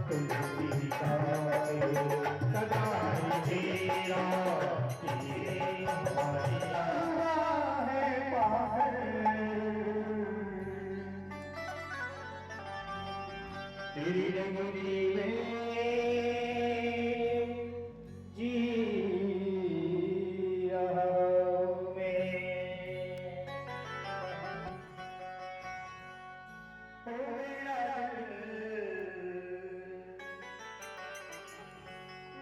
तुलसी का सदा तेरा ये है पागल तेरी रंगनी में जी रहा मैं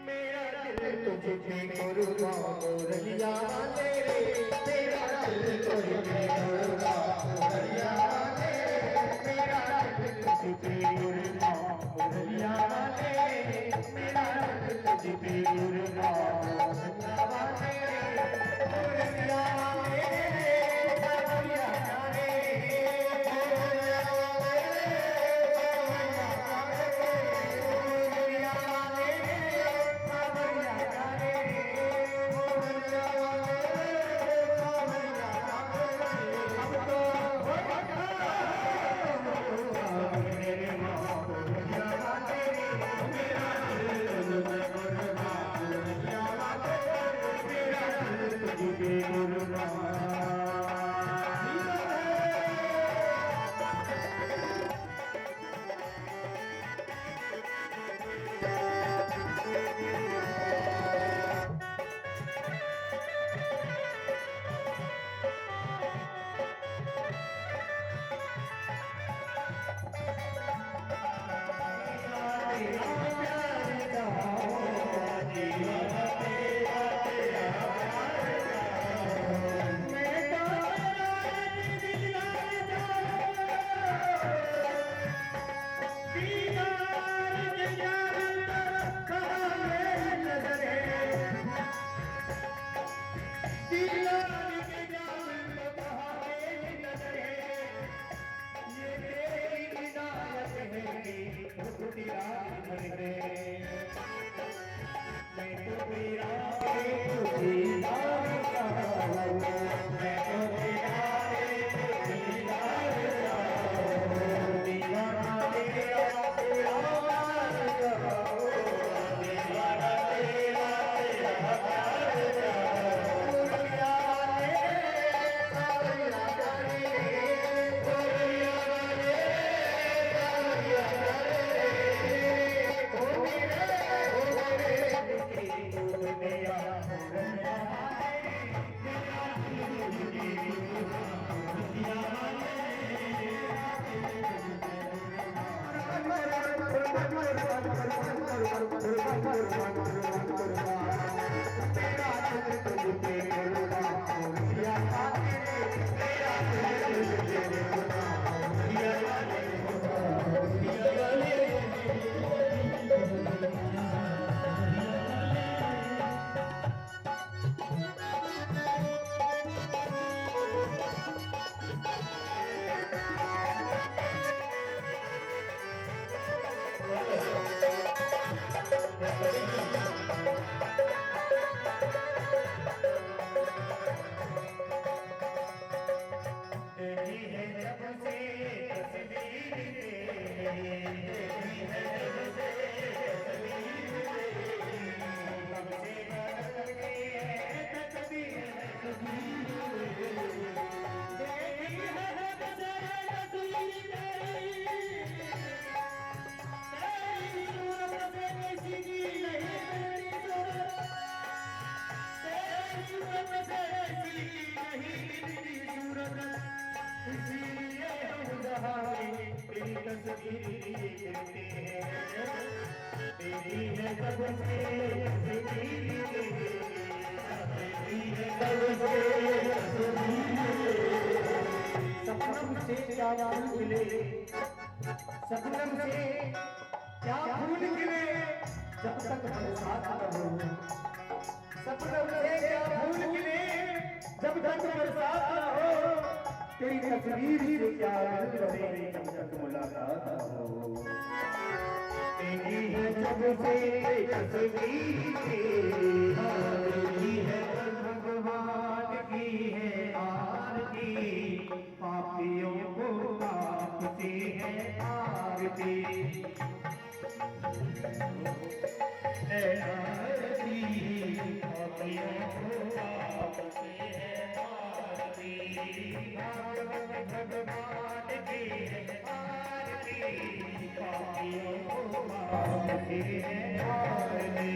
मेरा दिल तुझे कुर्बान रहिया तेरे तेरा दिल तुझे कुर्बान रहिया तेरे मेरा दिल तुझे कुर्बान रहिया तेरे मेरा दिल तुझे कुर्बान रहिया तेरे सपनम से क्या फूल खिले सपनम से क्या फूल खिले जब तक बरसात न हो सपनम से क्या फूल खिले जब तक बरसात न हो तेरी तस्वीर से क्या रंग बदले जब तक मुलाकात न हो तेरी है जब से तस्वीर तेरी है भगवान की है आरती पापियों को आपसे है आरती आरती पापियों को आपसे है आरती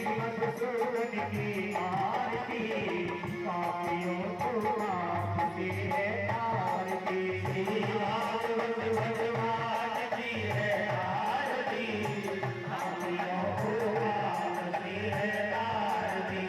भागवत भगवान की आरती पापियों को आपसे है आरती भागवत भगवान की है आरती पापियों को आपसे है आरती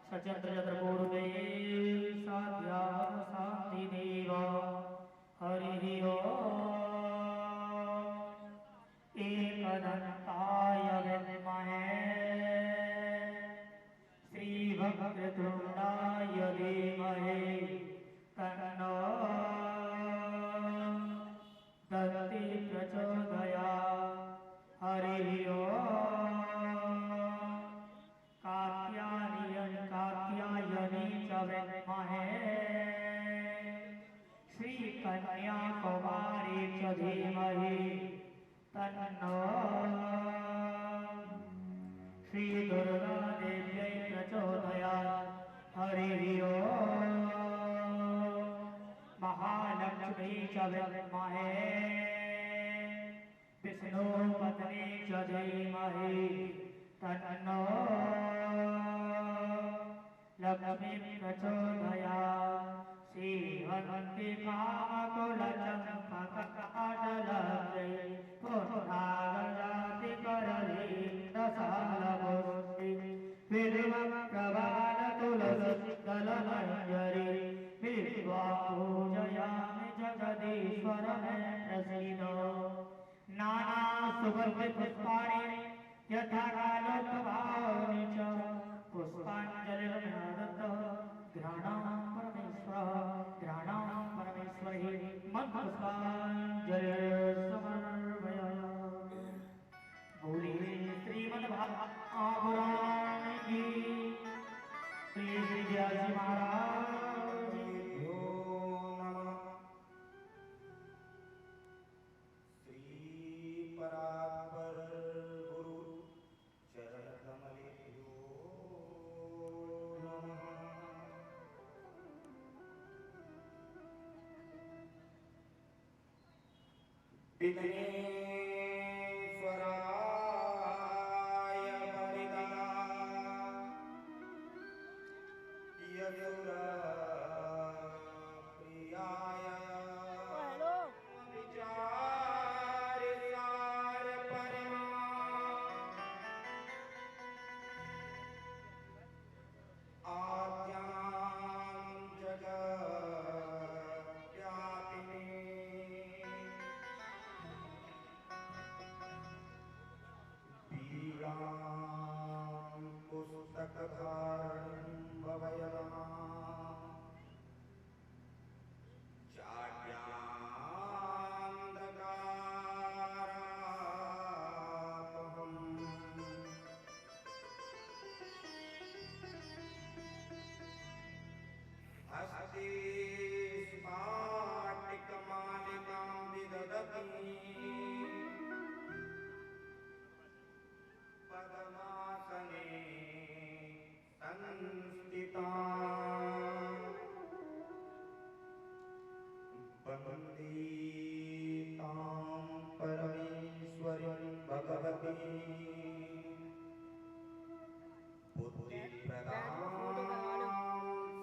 सचंद्र चंद्र वक्रतुण्डाय धीमहि तन्नो दन्ति प्रचोदयात्। हरिः ओम्। कात्यायनी च विद्महे श्रीकन्याकुमारी च धीमहि तन्नो श्रीदुर्गादेव्यै प्रचोदयात्। हरिः ओम्। महालक्ष्मी च विद्महे विष्णुपत्नी च धीमहि तन्नो लक्ष्मी प्रचोदयात्। श्रीहन्तिकाकुलचम्पकटलक्ष्मी पुष्पागजातिकरलीन्दसालपुष्टि विल्वप्रवालतुलसीदलमञ्जरी विद्वा पूजयामि जगदीश्वरमे प्रसीदो। नानासुगन्धिपुष्पाणि यथा कालोद्भवानि च पुष्पाञ्जलिर्दत्तो घ्राणां परमेश्वरी मत्पुष्पाञ्जलिर्समर्पयामि। बोलिए श्रीमद्भागवत की श्री विद्याजी महाराज की। विघ्नेश्वराय वरदा यदुरप्रियाय विचारिसार परमा आद्यां जगद्व्यापिने पुस्तकधारणं भवयमा चाड्यान्धकारापहम् हस्ते स्फाटिकमालिकां विदधति पद्मासने संस्थिता वन्दे तां परमेश्वरीं भगवतीं बुद्धिप्रदां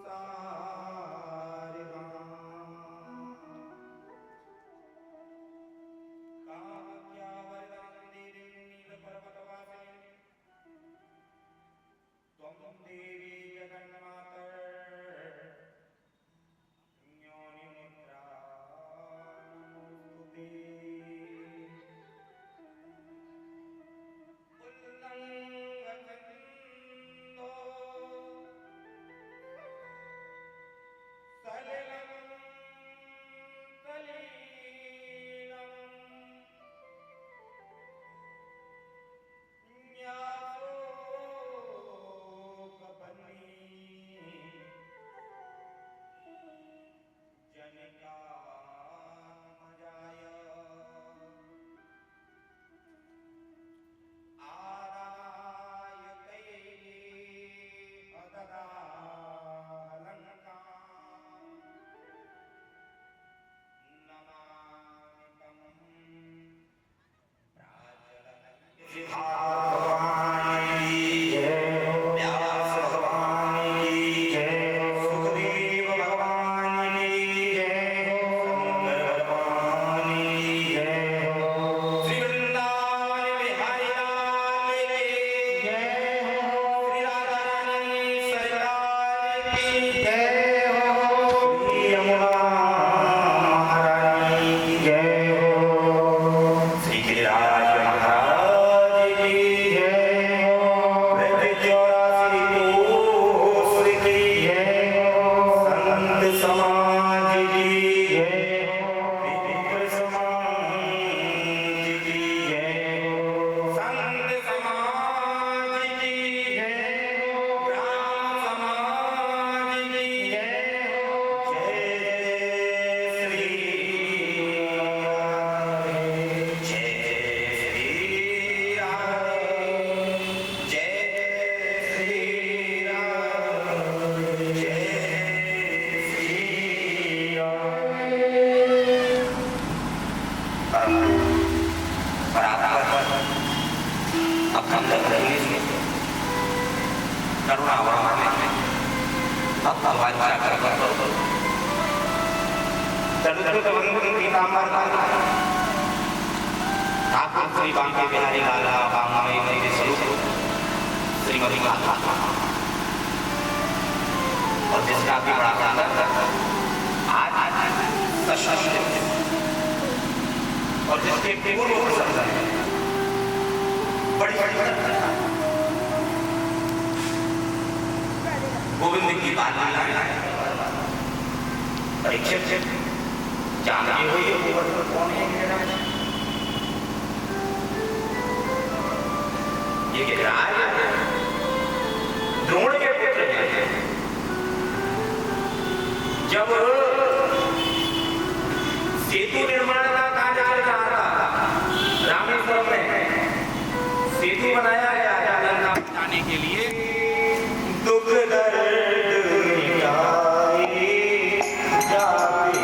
सारिणाम्। कामख्यावरदां नीलपर्वतवासिनीं त्वं देवी जगन्माता योनिमुद्रा नमोस्तुते। उल्लङ्घनन्दो सलिलं सलीलं जनिकामजाय आदायते अददालङ्का नमामि तं भगवान की जय। व्यास भगवान की जय। सुखदेव भगवान की जय। शंकर भगवान की जय। श्री वृंदावन बिहारी लाल की जय। श्री राधा रानी सरकार की जय। श्री यमुना महारानी की जय। श्री गिरिराज महाराज की जय। वैद्य 84 ठाकुर श्री बांके बिहारी लाल बांगमयी स्वरूप श्रीमती माता और जिसका भी बड़ा आज और जिसके पूर्व बड़ी गोविंद की बात परीक्षित जानती हुई कौन है ये गिरिराज द्रोण के पुत्र हैं। जब सेतु निर्माण का कार्य चल रहा था रामेश्वरम में सेतु बनाया गया लंका बचाने के लिए दुख दर्द मिटाए जाते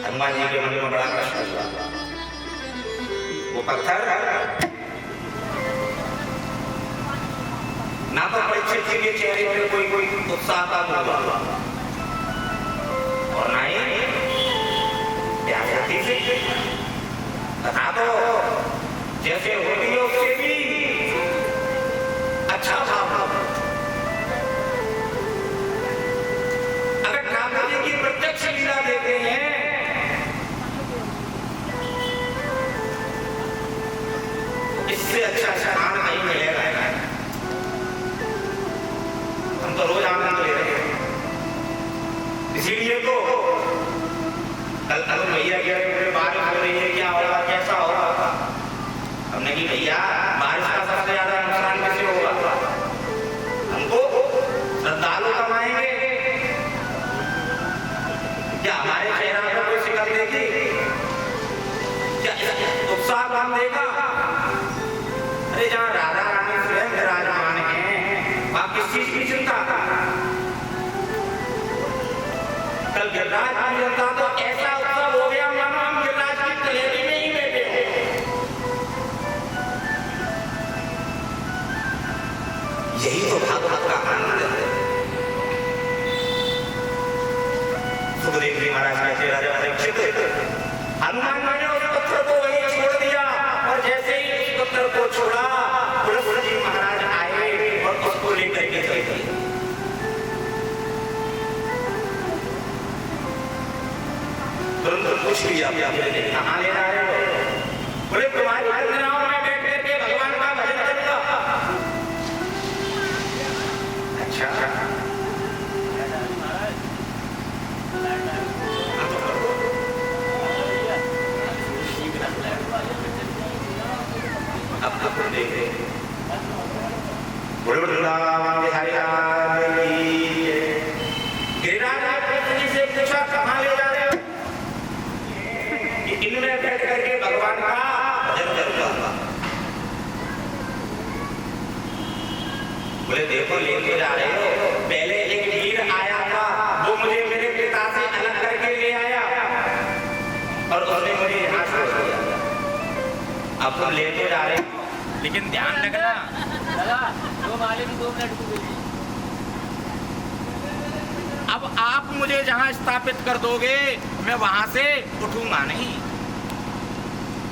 हनुमान जी के मन में बड़ा प्रश्न हुआ। वो पत्थर ना तो परीक्षित के चेहरे पर कोई उत्साह का हुआ और ना ही प्यासी से तथा तो जैसे होती है उससे भी अच्छा भाव। अगर ठाकुर जी की प्रत्यक्ष लीला देते हैं इससे अच्छा स्थान नहीं मिलेगा। हम तो रोज आनंद ले रहे हैं, इसीलिए तो कल भैया कह रहे बारिश हो रही है, क्या होगा कैसा होगा। हमने की भैया बारिश का सबसे ज्यादा नुकसान कैसे होगा, हमको श्रद्धालु कमाएंगे क्या, हमारे चेहरा पर कोई शिकन देगी क्या, उत्साह काम देगा। अरे जहाँ राधा रानी स्वयं विराजमान हैं वहां किस चीज की चिंता। कल गिरिराज की जनता तो ऐसा उत्सव हो गया मानो हम गिरिराज की कलेरी में ही बैठे हो। यही तो भागवत का आनंद है। सुखदेव जी महाराज कहते राजा परीक्षित हनुमान ने उस पत्थर को वहीं छोड़ दिया और जैसे ही उस पत्थर को छोड़ा तुलसी जी महाराज आए और उसको लेकर के चले गए। तुरंत पूछ लिया कहाँ ले रहे हो, बोले तुम्हारी वंदनाओं में बैठ करके भगवान का भजन करूंगा। अच्छा अब देख रहे गिरिराज ने से पूछा कहाँ ले जा रहे हो, इनमें बैठ करके भगवान का भजन करूंगा। बोले देखो लेके जा रहे हो, पहले एक वीर आया था वो मुझे मेरे पिता से अलग करके ले आया और उसने मुझे यहाँ छोड़ दिया। अब तुम लेके जा रहे हो लेकिन ध्यान रखना दो माले में 2 मिनट को अब आप मुझे जहां स्थापित कर दोगे मैं वहां से उठूंगा नहीं।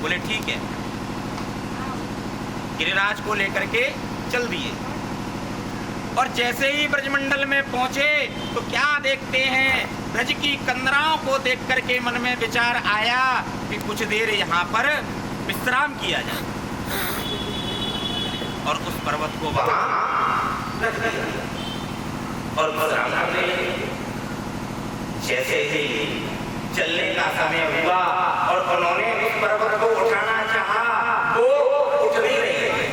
बोले ठीक है। गिरिराज को लेकर के चल दिए और जैसे ही ब्रजमंडल में पहुंचे तो क्या देखते हैं, ब्रज की कंदराओं को देख करके मन में विचार आया कि कुछ देर यहाँ पर विश्राम किया जाए और उस पर्वत को वहां रख दिया और विश्राम करने लगे। जैसे ही चलने का समय हुआ और उन्होंने उस पर्वत को उठाना चाहा वो उठ नहीं रहे।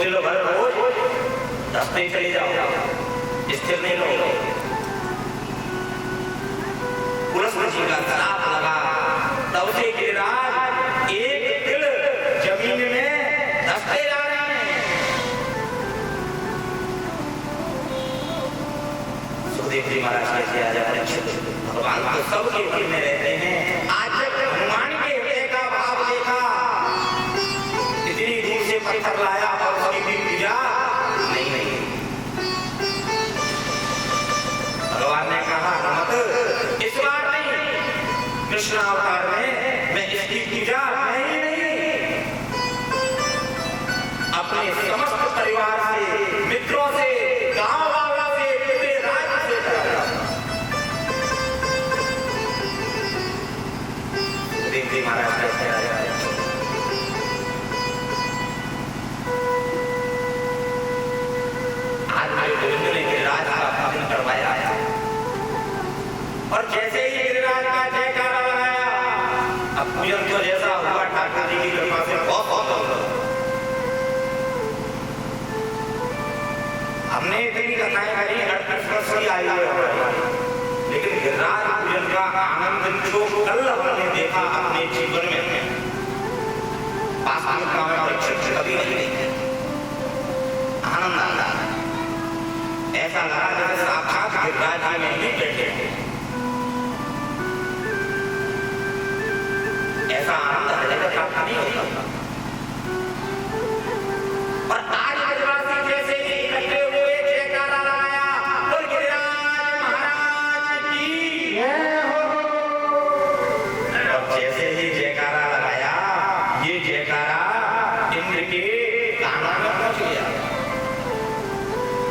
दिल भर रोज रास्ते चले जाओ, स्थिर नहीं रहो। पुलस्त्य जी का श्राप लगा, तब से गिरिराज एक दिल जमीन में धंसते जा रहे हैं। सुखदेव जी महाराज कैसे आ जाते, भगवान तो सबके दिल में रहते हैं। आज जब हनुमान के हृदय का भाव देखा, इतनी दूर से पत्थर लाया और उसकी भी पूजा नहीं। भगवान ने कहा मत, इस बार नहीं, कृष्ण अवतार में मैं इसकी पूजा नहीं अपने समस्त परिवार से, मित्रों से, गांव वालों से, पूरे राज्य से करूंगा। देव जी महाराज कैसे आया, आज मेरे गोविंद ने गिरिराज का पूजन करवाया और जैसे ही गिरिराज का जयकारा लगाया, अब पूजन तो जैसा हुआ ठाकुर जी की कृपा से बहुत होगा। हमने इतनी कथाएं करी, हर क्रिसमस की आई है, लेकिन गिरिराज पूजन का आनंद जो कल हमने देखा अपने जीवन में, वास्तविकता में परीक्षित कभी नहीं। आनंद आया, ऐसा लगा जैसे साक्षात गिरिराज में ही बैठे हैं। ऐसा आनंद हर जगह प्राप्त नहीं होता। और आज ब्रजवासी जैसे ही इकट्ठे हुए जयकारा लगाया, बोल गिरिराज महाराज की जय हो। और जैसे ही जयकारा लगाया, ये जयकारा इंद्र के कानों में पहुंच गया।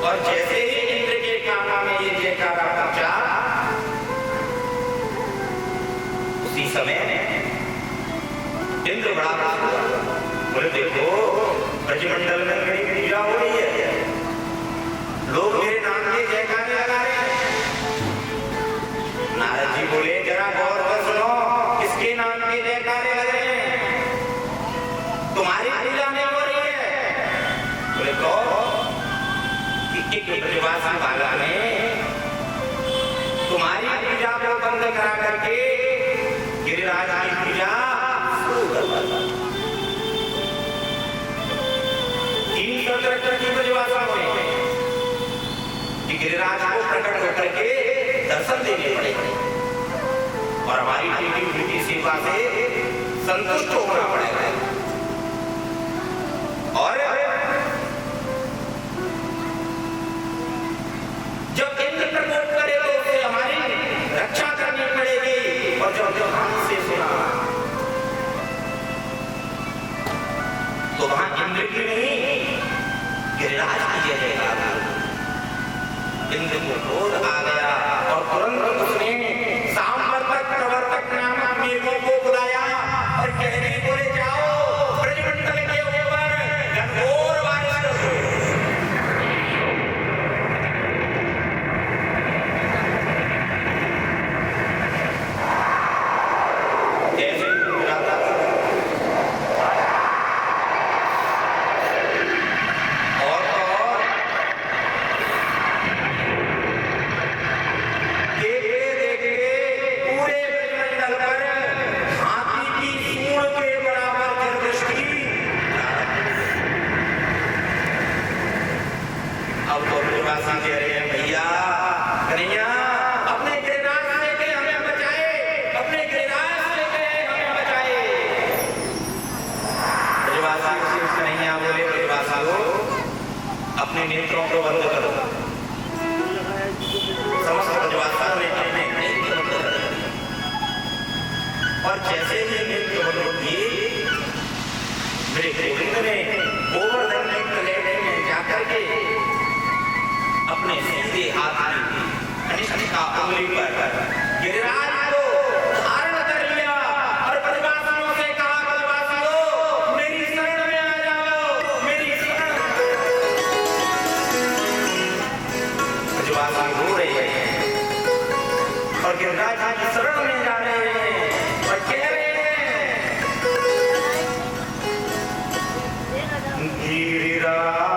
और जैसे ही इंद्र के कानों में ये जयकारा पहुंचा, उसी समय इंद्र बड़ा हुआ। बोले देखो, ब्रजमंडल में मेरी पूजा हो रही है, लोग मेरे नाम के जयकारे लगा रहे हैं। नारद जी बोले जरा गौर कर सुनो, किसके नाम के जयकारे लग रहे हैं? तुम्हारी पूजा नहीं हो रही है। बोले कौन? कि एक ब्रजवासी बाला ने तुम्हारी पूजा को बंद करा करके गिरिराज की पूजा की ब्रजवासियों ने कि गिरिराज को प्रकट होकर के दर्शन देने पड़े और हमारी उनकी सेवा से संतुष्ट होना पड़ेगा। और जब इंद्र प्रकोप करे तो उसे हमारी रक्षा करनी पड़ेगी। और जब हमसे सुना तो वहां इंद्र की नहीं, गिरिराज की जय जयकार। इंद्र को क्रोध आ गया और तुरंत उसने सांवर्तक प्रवर्तक नामक मेघों को बुलाया और कहने बोले जाओ ब्रजमंडल के ऊपर घनघोर बारिश करो। अपने नेत्रों को बंद करो। समस्त ब्रजवासियों ने अपने नेत्र बंद कर दिए और जैसे ही नेत्र बंद किए, मेरे गोविंद ने गोवर्धन की कलेजे में जाकर के अपने सीधे हाथ में कनिष्ठा उंगली पर गिरिराज को धारण कर लिया और ब्रजवासियों से कहा, ब्रजवासियों मेरी शरण में आ जाओ, मेरी शरण। ब्रजवासी रो रहे हैं और गिरिराज की शरण में जा रहे हैं और कह रहे हैं गिरिराज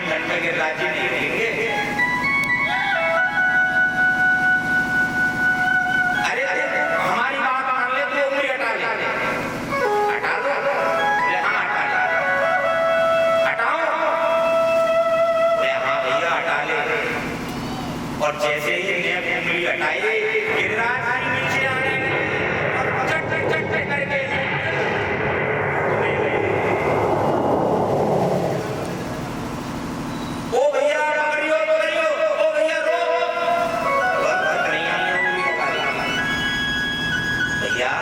ठंड में गिरिराज जी नहीं रहेंगे। अरे हमारी बात मान ले तो उंगली हटा ले, हटा दो, हाँ हटा ले, हटाओ, हाँ भैया हटा ले। और जैसे ही ने उंगली हटाई गिरिराज जी नीचे आने और चट चट करके ओ भैया पकड़ियो पकड़ियो, ओ भैया रो, भैया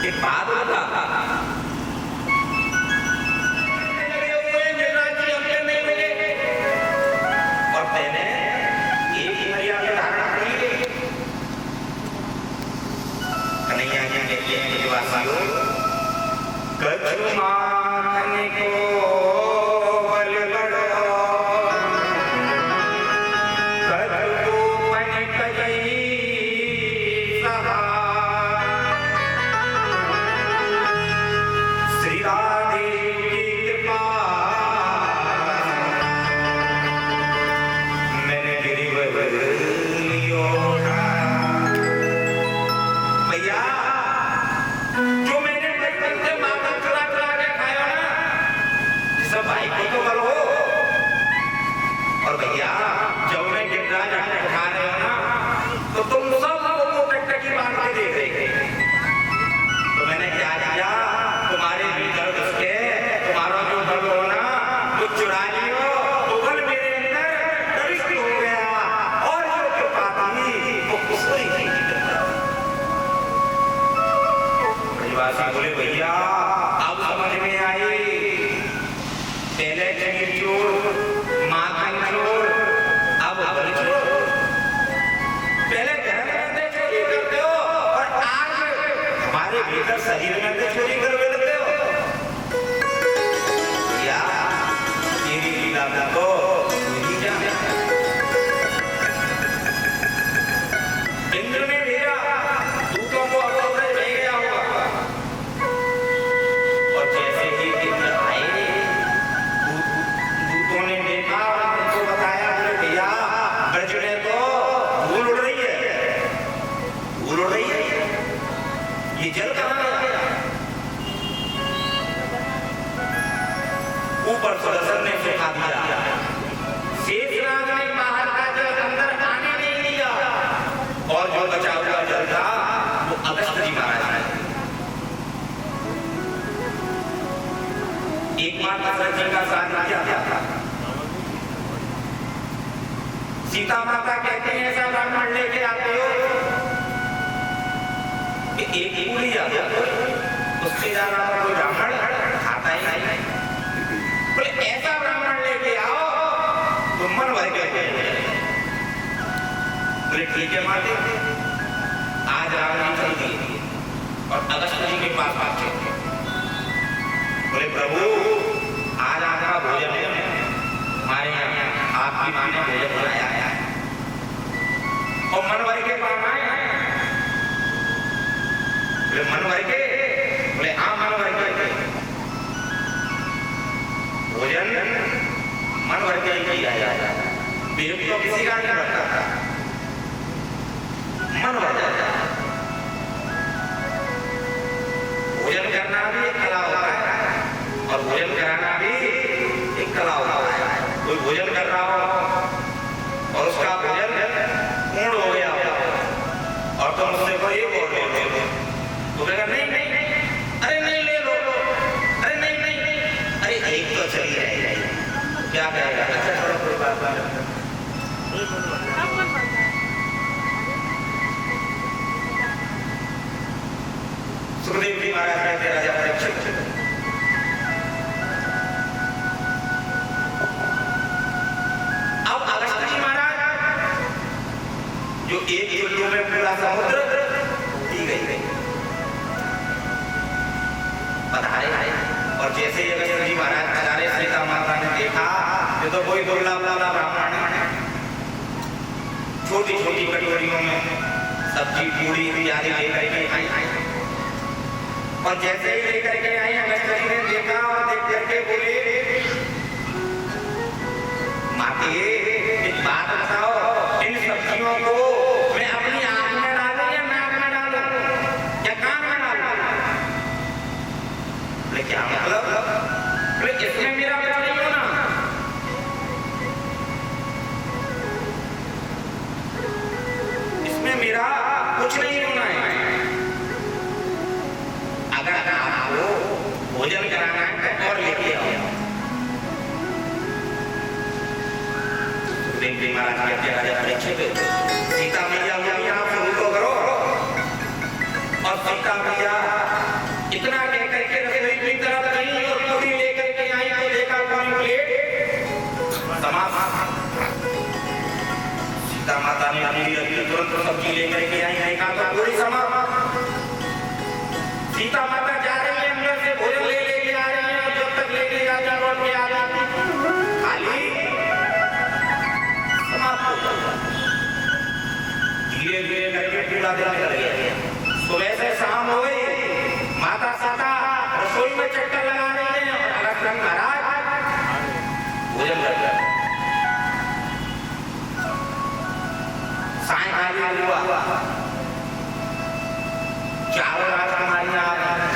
एक बात बता, गिरिराज जी हमसे नहीं मिले और मैंने एक हरिया में धारण की। कन्हैया जी कहते हैं निवासियों, कछु माखन को बल बड़ो, कछु गोपन कई सहाय, श्री राधे की कृपा मैंने गिरिवर लियो। भैया जो मैंने बचपन से माता चुरा चुरा के खाया ना, जिस भाई को तो बल हो। और भैया जब मैं गिरिराज खा रहे हो ना तो तुम सब को टकटकी बांध के देख रहे थे। तो मैंने क्या किया, तुम्हारे भीतर घुस के तुम्हारा जो बल हो ना वो चुरा लियो, तो बल मेरे अंदर प्रविष्ट हो गया और जो कृपा थी वो उसको ही थी। ब्रजवासी बोले भैया अब समझ में आई, पहले खीर चोर, माखन चोर, अब बल चोर। पहले घर में रहते चोरी करते हो और आज हमारे भीतर शरीर में रहते चोरी कर लेते हो। भैया तेरी लीला को नहीं जाने। इंद्र ने भेजा दूतों को अवरोध ले गया होगा, और जैसे ही इंद्र आए दूतों ने देखा और उनको बताया, बोले भैया ब्रज में तो धूल उड़ रही है, धूल उड़ रही है, ये जल कहाँ गया? ऊपर सुदर्शन ने सुखा दिया, शेषनाग ने बाहर का जल अंदर आने नहीं दिया, और जो बचा हुआ जल था वो अगस्त जी महाराज ने। एक बार दशरथ जी का श्राद्ध किया था, सीता माता कहते हैं ऐसा ब्राह्मण लेके आते हो कि एक पूरी आता है, उससे ज्यादा कोई ब्राह्मण खाता ही नहीं। बोले ऐसा ब्राह्मण लेके आओ तो मन भर के। बोले ठीक है माते। आज राम जी चल दिए और अगस्त जी के पास पहुंचे। बोले प्रभु आज आपका भोजन हमारे यहाँ आपकी मां ने भोजन बनाया है और मन भर के पाना है। बोले मन भर के? बोले हाँ मन भर के। भोजन मन भर के ही किया जाता है, पेट तो किसी का नहीं भरता, मन भर जाता है। भोजन करना भी एक कला होता है और भोजन कराना भी एक कला होता है। कोई भोजन कर रहा हो और उसका भोजन पूर्ण हो गया और तुम उससे कोई एक और ले लो, तो कहेगा नहीं नहीं नहीं, अरे नहीं ले लो, अरे नहीं नहीं, अरे एक तो चली जाएगी, क्या कहेगा? अच्छा चलो कोई बात नहीं। सुखदेव जी महाराज कहते राजा परीक्षित, अब अगस्त जी महाराज जो एक चुल्लू में पूरा समुद्र दी गई पधारे और जैसे ही अगस्त जी महाराज पधारे सीता माता ने देखा ये तो कोई दुर्लभ ब्राह्मण है, छोटी छोटी कटोरियों में सब्जी पूरी इत्यादि लेकर के आई और जैसे ही लेकर के आई अगस्त जी ने देखा और देख करके बोले ये एक बात बताओ, इन सब्जियों को मैं अपनी आंख में डालूं या नाक में डालूं या कान में डालूं? बोले क्या मतलब? बोले इसमें मेरा कुछ नहीं होना। इसमें मेरा कुछ नहीं होना है। अगर आपको भोजन कराना है तो और लेके आओ। देवी महाराज कहते हैं राजा परीक्षित, सीता मैया बोली आप शुरू तो करो। और सीता मैया इतना कह करके रसोई की तरफ गई और पूरी लेकर के आई तो देखा पूरी प्लेट समाप्त। सीता माता ने पूरी रखी, तुरंत सब्जी लेकर के आई, देखा तो पूरी समाप्त। सीता माता जा रही है अंदर से भोजन ले लेके आ रही है, और जब तक लेके जाती लौट के आ जाती खाली समाप्त हो जाता। धीरे धीरे करके पूरा दिन निकल गया। सुबह से शाम हो गई, माता सीता रसोई में चक्कर लगा रही है और लक्ष्मण महाराज भोजन कर रहे हैं। सायंकाल हुआ, चारों राजकुमारियां आ रही,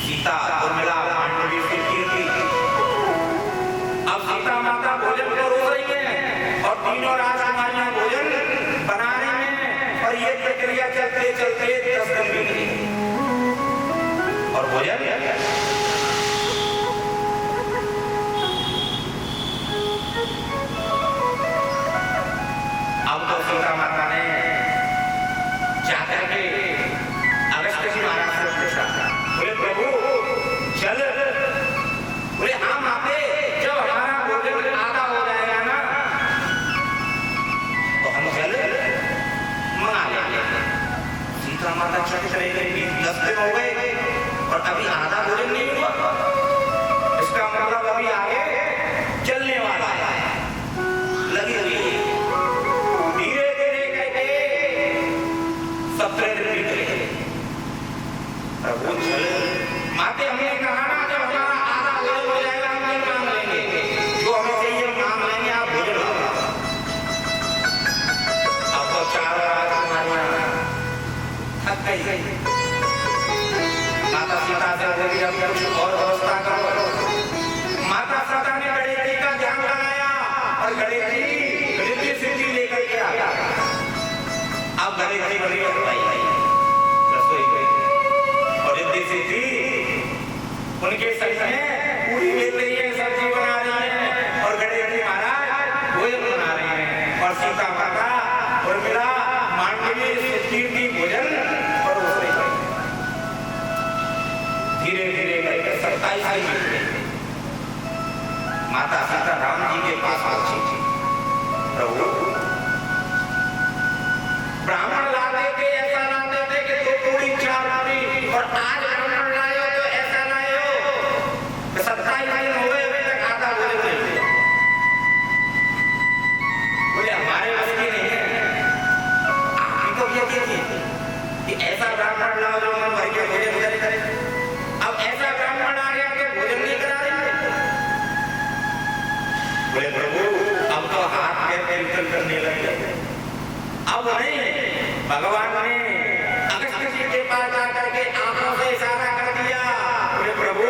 सीता उर्मिला पांडवी कीर्ति। अब सीता माता भोजन को रोक रही है और तीनों राजकुमारियां भोजन बना रही हैं, और ये प्रक्रिया चलते चलते 10 दिन बीत गए और भोजन अब तो सीता माता ने जाकर के अगस्त जी महाराज से पूछा, बोले प्रभु चल, बोले हाँ माते, जब हमारा भोजन आधा हो जाएगा ना तो हम चल मंगा लेंगे। सीता माता चल चले गई, 10 दिन हो गए और अभी आधा भोजन नहीं हुआ। इसका मतलब अभी आगे चलने वाला है, लगी हुई है। धीरे धीरे करके 17 दिन बीत गए। प्रभु चल, माते हमने कहा ना जब हमारा आधा भोजन हो जाएगा हम ये मांग लेंगे, जो हमें चाहिए मांग लेंगे, आप भोजन लाओ। अब तो चारों राजकुमारियां थक गई। माता सीता से बोली अब कुछ और व्यवस्था करो। माता सीता ने गणेश का ध्यान लगाया और गणेश रिद्धि सिद्धि लेकर के आया। अब गणेश जी बड़ी भाई रसोई में और रिद्धि सिद्धि उनके सच में पूरी मिल रही है, सब्जी बना रही है और गणेश जी महाराज भोजन बना रहे हैं। और सीता माता उर्मिला मांडवी कीर्ति भोजन परोस रही है। धीरे धीरे करके 27 दिन बीत गए। माता सीता राम जी के पास पहुंची, प्रभु ब्राह्मण लाते थे, ऐसा लाते थे कि 2 पूरी 4 पूरी, और आज ब्राह्मण लाए हो तो ऐसा लाए हो कि 27 दिन हो गए अभी तक आधा भोजन नहीं हुआ। बोले हमारे बस की नहीं है। आप भी तो कहते थे कि ऐसा ब्राह्मण लाओ जो मन भर के भोजन करे। अब ऐसा ब्राह्मण आ गया कि भोजन नहीं करा रहे। बोले प्रभु अब तो हाथ पैर कीर्तन करने लगे। अब नहीं, भगवान ने अगस्त जी के पास जाकर के आंखों से इशारा कर दिया। बोले प्रभु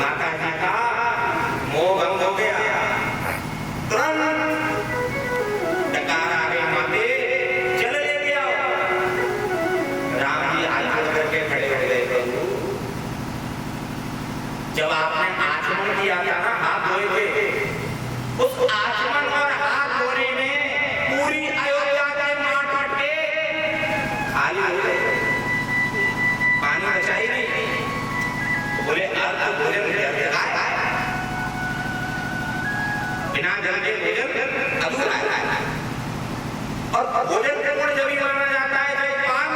माता जी का मोह भंग हो गया। तुरंत डकार आ गई, माते चल लेके आओ। राम जी हाथ जोड़ करके खड़े हो गए। प्रभु जब आपने आचमन किया था ना, हाथ धोए थे, उस आचमन और हाथ धोने में पूरी अयोध्या के माट के खाली हो गए, पानी बचा ही नहीं। तो बोले अब तो भोजन बिना जल के भोजन अधूरा है। और भोजन का गुण जब भी माना जाता है जब पान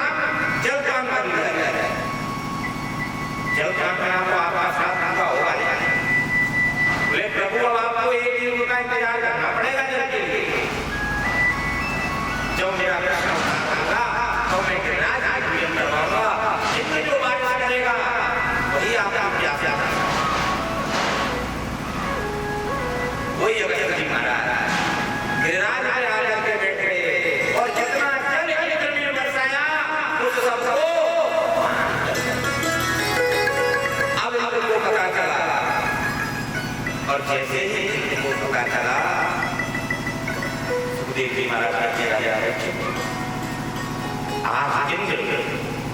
जल पान कर लिया जाता है। जल पान करना तो आपका साथ का होगा नहीं। बोले प्रभु अब आपको 1 दिन का इंतजार करना पड़ेगा जल के लिए। जब मेरा प्रश्न होगा तो मैं गिरिराज भोजन करवाऊंगा, जितनी जो बारिश करेगा वही आपका प्यास। वही अगस्त्य जी महाराज गिरिराज पे आकर के बैठ गए और जितना जल इंद्र ने बरसाया उस सबको अब इनको पता चला। और जैसे ही इनको पता चला सुखदेव जी महाराज के राजा आज इंद्र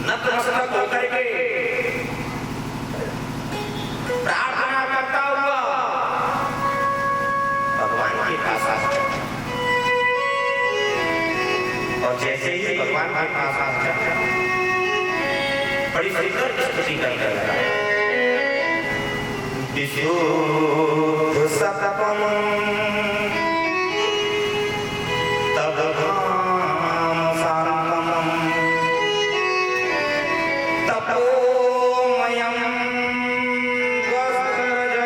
नतमस्तक होकर के प्रार्थना करता हुआ भगवान के पास आ गया। और जैसे ही भगवान के पास आ गया बड़ी सुंदर स्तुति करने लगा। विशुद्ध सततम तदभाम शांतम तपोमयं वज्रजस्तमस्तकम्।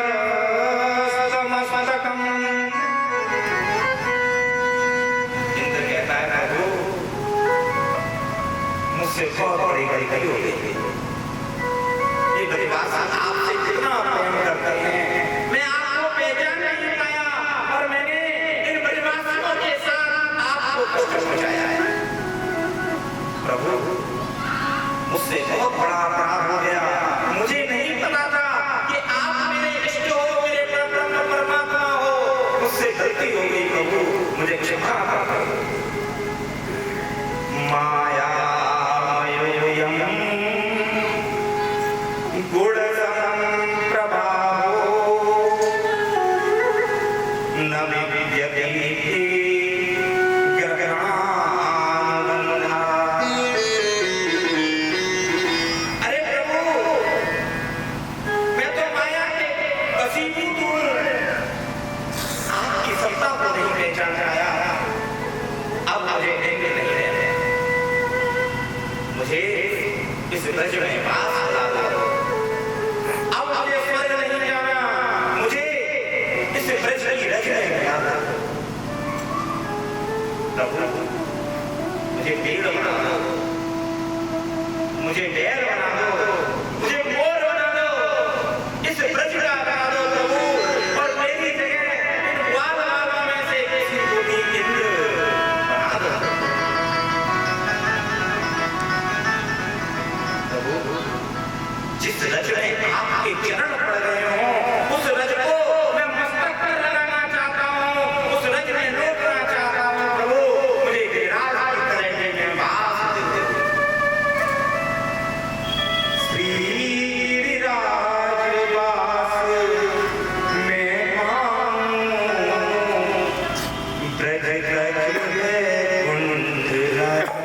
इंद्र कहता है प्रभु मुझसे बहुत बड़ी गलती हो गई। ये ब्रजवासी आपसे कितना प्रेम करते हैं, मैं आपको पहचान नहीं पाया और मैंने इन ब्रजवासियों के साथ आपको कष्ट पहुंचाया है। प्रभु मुझसे बहुत बड़ा अपराध हो गया। मुझे नहीं पता था कि आप मेरे इष्ट हो, मेरे परम परमात्मा हो। मुझसे गलती हो गई प्रभु, मुझे क्षमा करो। माया गुणसमं प्रभावो न विद्यते ग्रहणानुबन्धः। अरे प्रभु मैं तो माया के वशीभूत हूँ, आपकी सत्ता को नहीं पहचान पाया। अब मुझे देंगे नहीं रहने, मुझे इस ब्रज में वास ला दो। अब मुझे स्वर्ग नहीं जाना, मुझे इस ब्रज की रज में जाना। प्रभु मुझे पेड़ बना दो, मुझे बैल बना दो, मुझे मोर बना दो, इस ब्रज का बना दो प्रभु। और मेरी जगह इन ग्वाल वालों में से किसी को भी इंद्र बना दो प्रभु। जिस रज में आपके चरण पड़ रहे हो उस रज को मैं मस्तक पर लगाना चाहता हूँ, उस रज में लौटना चाहता हूँ प्रभु। मुझे गिरिराज की तरह में वास दे दो। श्री राजवास में मांगू ब्रज गज कुंड लगा।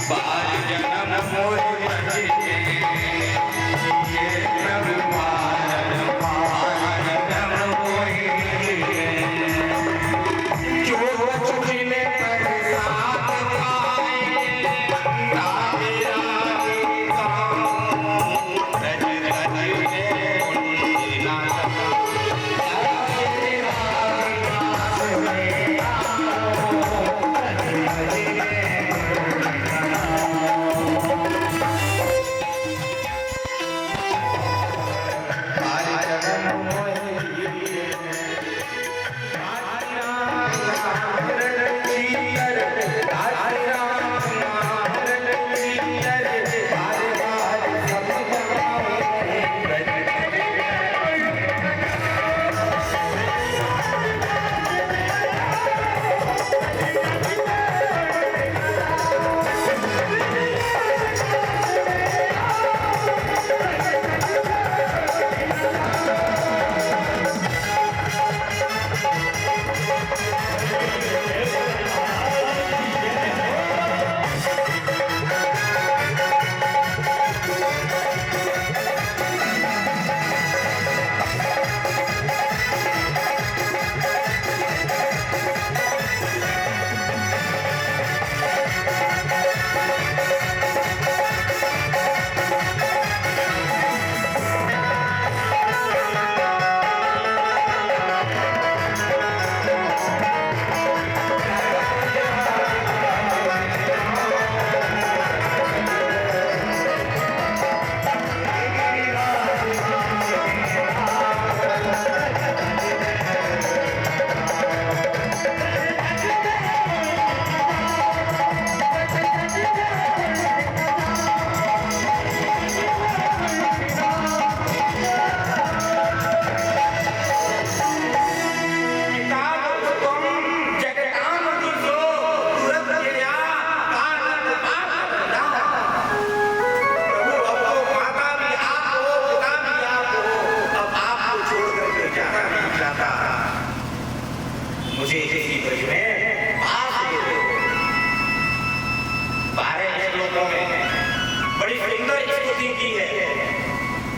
बाल जन्म मोर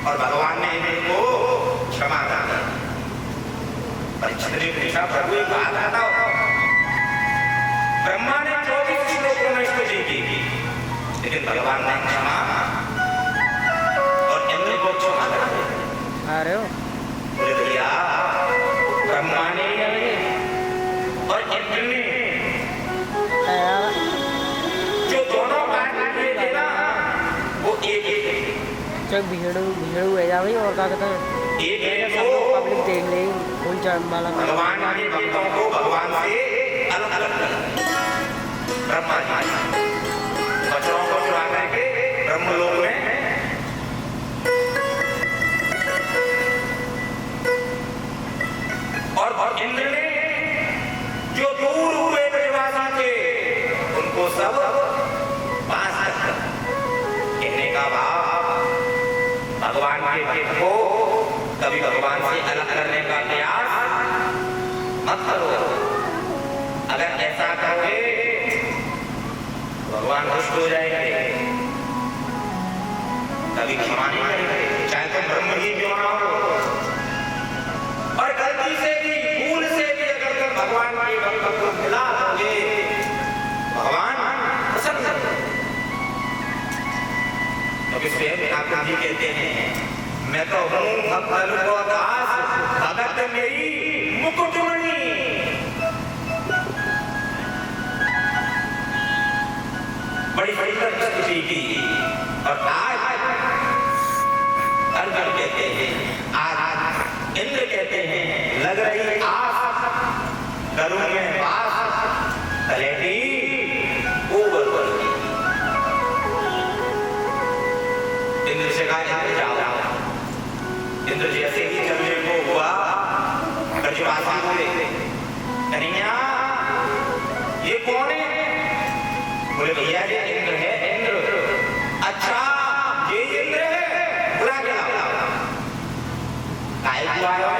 और भगवान ने इनको क्षमा कर दी। परीक्षित ने पूछा, प्रभु एक बात बताओ, ब्रह्मा ने 24 श्लोकों में स्तुति की, लेकिन भगवान ने क्षमा और इंद्र को क्षमा कर दिया। अरे बोले भैया, ब्रह्मा ने और इंद्र ने जो दोनों कार्य किए थे ना, वो एक चल भीड़ू है जा भाई, और क्या कहते हैं, एक पब्लिक देख ले कोई वाला भगवान के भक्तों को भगवान से अलग अलग ब्रह्मा जी बच्चों को चुरा करके ब्रह्मलोक में और इंद्र ने जो दूर हुए ब्रजवासी थे उनको सब पास रखा। कहने का भाव, भगवान के भक्त को कभी भगवान से अलग करने का प्रयास मत करो। अगर ऐसा करोगे भगवान खुश हो जाएंगे, कभी क्षमा नहीं करेंगे, चाहे तुम ब्रह्म ही क्यों ना हो। और गलती से भी भूल से भी अगर तुम भगवान के भक्त को मिला दोगे, भगवान प्रसन्न होंगे। तो स्वयं ठाकुर जी कहते हैं, मैं तो हूँ भक्त को दास, भगत मेरी मुकुटमणि। बड़ी सुंदर स्तुति की। और आज अर्जुन कहते हैं, आज इंद्र कहते हैं, लग रही आस करूं मैं पास, तलेटी ऊपर पर। इंद्र से कहा, इंद्र जाओ। इंद्र जैसे ही चलने को हुआ, ब्रजवासी बोले, कन्हैया ये कौन है? बोले भैया ये इंद्र है। इंद्र? अच्छा ये इंद्र है, बुला के लाओ। काय बुलाया?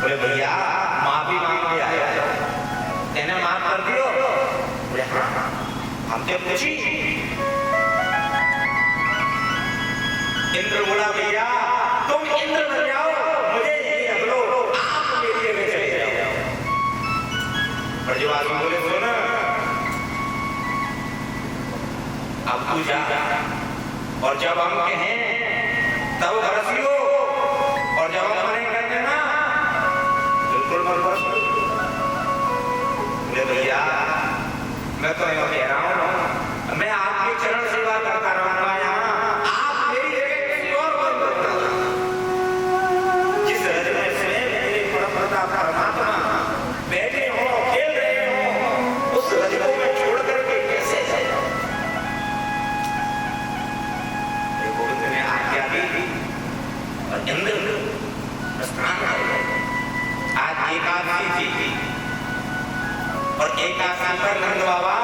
बोले भैया माफी मांग के आया, तेने माफ कर दियो? बोले हाँ, हमसे पूछी। इंद्र बोला, भैया तुम इंद्र बन जाओ, मुझे ये अगलो आप मेरी जगह चले जाओ। ब्रजवासी बोले, सुन अब तू जा, और जब हम कहें तब बरसियो, और जब हम मने कर देना बिल्कुल मत बरसो। बोले भैया मैं तो यहाँ कह रहा हूँ, मैं आपकी चरण सेवा करता रहूंगा यहाँ, आप मेरी जगह किसी और को करना। जिस रज में स्वयं मेरे परमपिता परमात्मा बैठे हो, खेल रहे हो, उस रज को मैं छोड़ करके कैसे जाऊं? गोविंद ने आज्ञा दी और इंद्र प्रस्थान कर गए। आज एकादशी थी और एकादशी पर नंद बाबा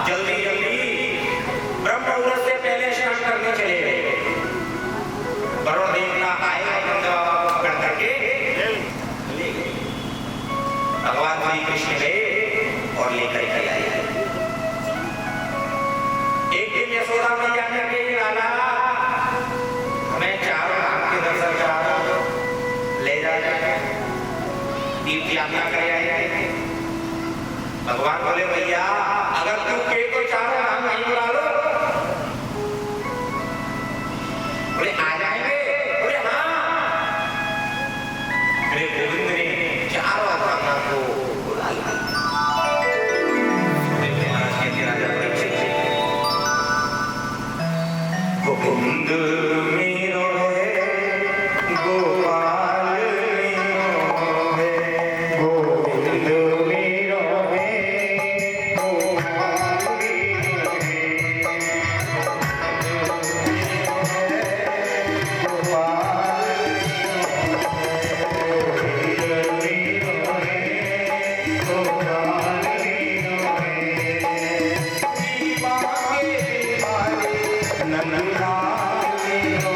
जल्दी ब्रह्म मुहूर्त से पहले स्नान करने चले गए। वरुण देवता आए और नंद बाबा को पकड़ करके ले गए। भगवान श्री कृष्ण गए और लेकर के आए। एक दिन यशोदा मैया ने कही, लाला हमें चारों धाम के दर्शन करा, ले जाए तीर्थ यात्रा कर आए। भगवान बोले, भैया अगर तू के तो चारों धाम नहीं बुला लो। बोले आ जाएंगे? बोले हाँ। मेरे गोविंद ने चारों धाम को बुला लिया। महाराज कहते राजा परीक्षित, गोविंद मेरो है, गोपाल मेरो है, गोविंद मेरो है, गोपाल मेरो है, गोपाल मेरो है, गोपाल मेरो है, दीवा के दीवाने नंदलाल मेरो